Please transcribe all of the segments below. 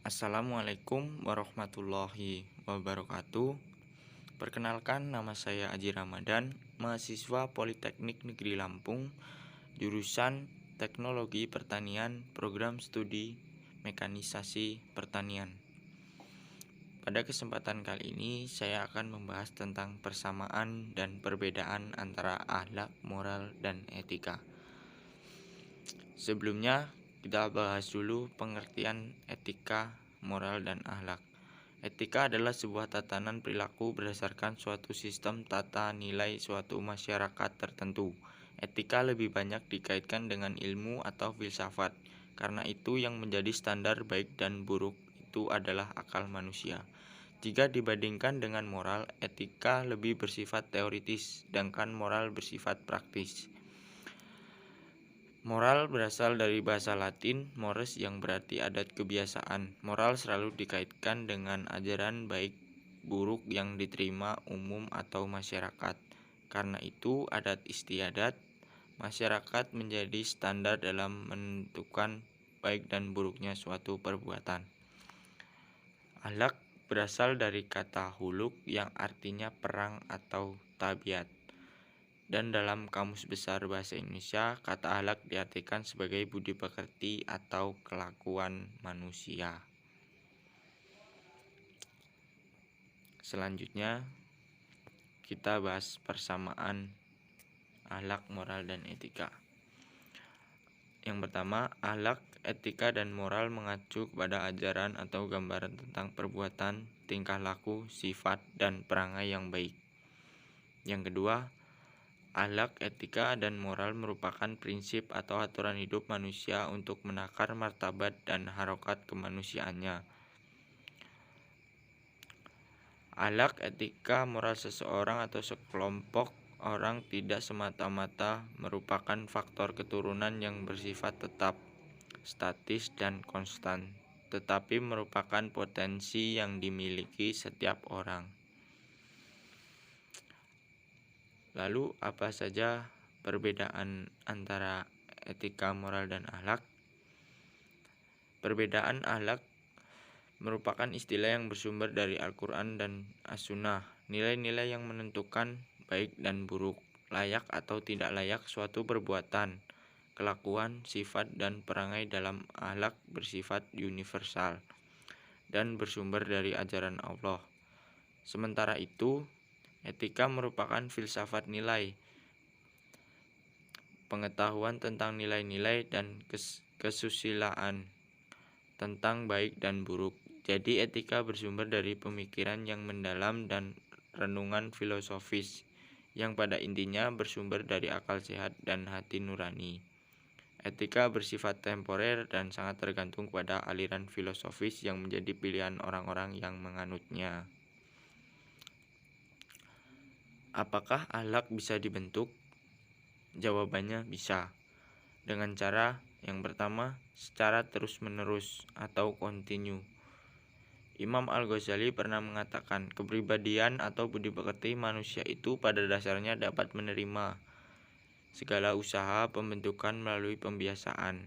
Assalamualaikum warahmatullahi wabarakatuh. Perkenalkan, nama saya Aji Ramadan, mahasiswa Politeknik Negeri Lampung, jurusan Teknologi Pertanian, Program Studi Mekanisasi Pertanian. Pada kesempatan kali ini, saya akan membahas tentang persamaan dan perbedaan antara akhlak, moral, dan etika. Sebelumnya, kita bahas dulu pengertian etika, moral, dan akhlak. Etika adalah sebuah tatanan perilaku berdasarkan suatu sistem tata nilai suatu masyarakat tertentu. Etika lebih banyak dikaitkan dengan ilmu atau filsafat. Karena itu yang menjadi standar baik dan buruk itu adalah akal manusia. Jika dibandingkan dengan moral, etika lebih bersifat teoritis, sedangkan moral bersifat praktis. Moral berasal dari bahasa Latin mores yang berarti adat kebiasaan. Moral selalu dikaitkan dengan ajaran baik buruk yang diterima umum atau masyarakat. Karena itu, adat istiadat masyarakat menjadi standar dalam menentukan baik dan buruknya suatu perbuatan. Akhlak berasal dari kata huluk yang artinya perang atau tabiat. Dan dalam Kamus Besar Bahasa Indonesia, kata akhlak diartikan sebagai budi pekerti atau kelakuan manusia. Selanjutnya, kita bahas persamaan akhlak, moral, dan etika. Yang pertama, akhlak, etika, dan moral mengacu kepada ajaran atau gambaran tentang perbuatan, tingkah laku, sifat, dan perangai yang baik. Yang kedua, akhlak, etika, dan moral merupakan prinsip atau aturan hidup manusia untuk menakar martabat dan harokat kemanusiaannya. Akhlak, etika, moral seseorang atau sekelompok orang tidak semata-mata merupakan faktor keturunan yang bersifat tetap, statis, dan konstan, tetapi merupakan potensi yang dimiliki setiap orang. Lalu, apa saja perbedaan antara etika, moral, dan akhlak? Perbedaan akhlak merupakan istilah yang bersumber dari Al-Quran dan As-Sunnah. Nilai-nilai yang menentukan baik dan buruk, layak atau tidak layak suatu perbuatan, kelakuan, sifat, dan perangai dalam akhlak bersifat universal dan bersumber dari ajaran Allah. Sementara itu, etika merupakan filsafat nilai, pengetahuan tentang nilai-nilai dan kesusilaan tentang baik dan buruk. Jadi etika bersumber dari pemikiran yang mendalam dan renungan filosofis yang pada intinya bersumber dari akal sehat dan hati nurani. Etika bersifat temporer dan sangat tergantung pada aliran filosofis yang menjadi pilihan orang-orang yang menganutnya. Apakah akhlak bisa dibentuk? Jawabannya bisa. Dengan cara yang pertama, secara terus-menerus atau kontinu. Imam Al-Ghazali pernah mengatakan, kepribadian atau budi pekerti manusia itu pada dasarnya dapat menerima segala usaha pembentukan melalui pembiasaan.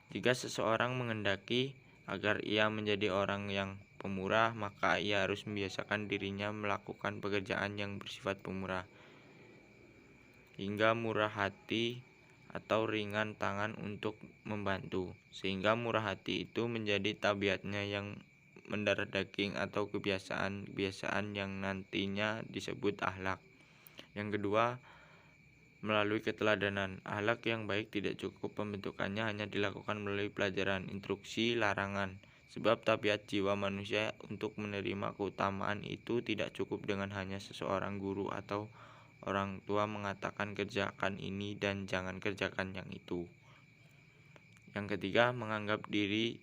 Jika seseorang menghendaki agar ia menjadi orang yang pemurah, maka ia harus membiasakan dirinya melakukan pekerjaan yang bersifat pemurah, hingga murah hati atau ringan tangan untuk membantu, sehingga murah hati itu menjadi tabiatnya yang mendarah daging atau kebiasaan-kebiasaan yang nantinya disebut akhlak. Yang kedua, melalui keteladanan. Akhlak yang baik tidak cukup pembentukannya hanya dilakukan melalui pelajaran, instruksi, larangan. Sebab tabiat jiwa manusia untuk menerima keutamaan itu tidak cukup dengan hanya seseorang guru atau orang tua mengatakan kerjakan ini dan jangan kerjakan yang itu. Yang ketiga, menganggap diri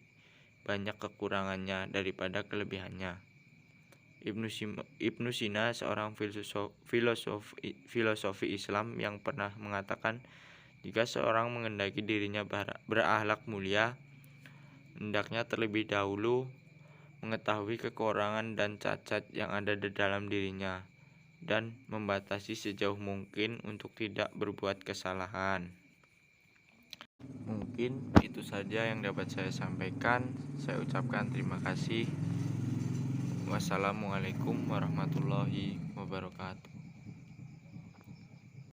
banyak kekurangannya daripada kelebihannya. Ibnu Sina, seorang filosofi Islam yang pernah mengatakan, jika seorang menghendaki dirinya berakhlak mulia, hendaknya terlebih dahulu mengetahui kekurangan dan cacat yang ada di dalam dirinya dan membatasi sejauh mungkin untuk tidak berbuat kesalahan. Mungkin itu saja yang dapat saya sampaikan. Saya ucapkan terima kasih. Wassalamualaikum warahmatullahi wabarakatuh.